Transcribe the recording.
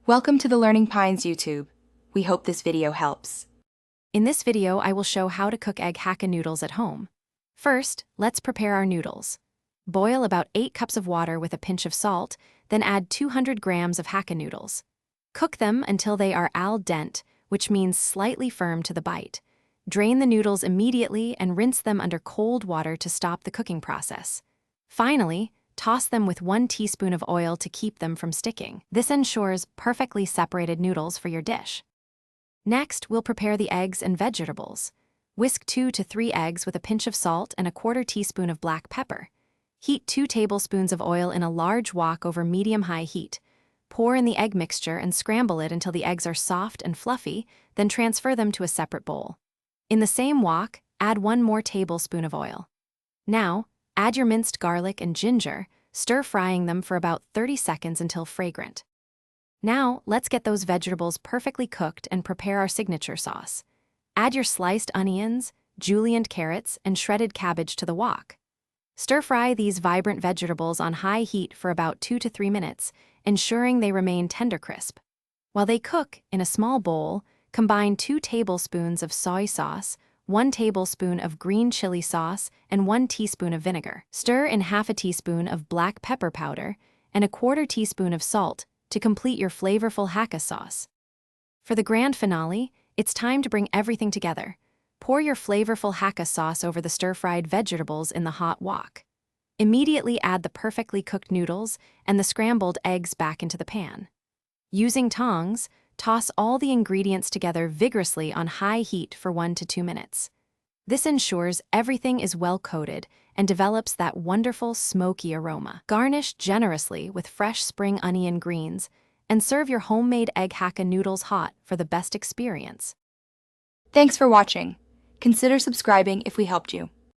Welcome to the Learning Pines YouTube. We hope this video helps. In this video, I will show how to cook egg Hakka noodles at home. First, let's prepare our noodles. Boil about 8 cups of water with a pinch of salt, then add 200 grams of Hakka noodles. Cook them until they are al dente, which means slightly firm to the bite. Drain the noodles immediately and rinse them under cold water to stop the cooking process. Finally, toss them with 1 teaspoon of oil to keep them from sticking. This ensures perfectly separated noodles for your dish. Next, we'll prepare the eggs and vegetables. Whisk 2 to 3 eggs with a pinch of salt and a 1/4 teaspoon of black pepper. Heat 2 tablespoons of oil in a large wok over medium-high heat. Pour in the egg mixture and scramble it until the eggs are soft and fluffy, then transfer them to a separate bowl. In the same wok, add 1 more tablespoon of oil. Now, add your minced garlic and ginger, stir-frying them for about 30 seconds until fragrant. Now, let's get those vegetables perfectly cooked and prepare our signature sauce. Add your sliced onions, julienned carrots, and shredded cabbage to the wok. Stir-fry these vibrant vegetables on high heat for about 2 to 3 minutes, ensuring they remain tender crisp. While they cook, in a small bowl, combine 2 tablespoons of soy sauce, 1 tablespoon of green chili sauce, and 1 teaspoon of vinegar. Stir in half a teaspoon of black pepper powder and a 1/4 teaspoon of salt to complete your flavorful Hakka sauce. For the grand finale, it's time to bring everything together. Pour your flavorful Hakka sauce over the stir-fried vegetables in the hot wok. Immediately add the perfectly cooked noodles and the scrambled eggs back into the pan. Using tongs, toss all the ingredients together vigorously on high heat for 1 to 2 minutes. This ensures everything is well coated and develops that wonderful smoky aroma. Garnish generously with fresh spring onion greens and serve your homemade egg Hakka noodles hot for the best experience. Thanks for watching. Consider subscribing if we helped you.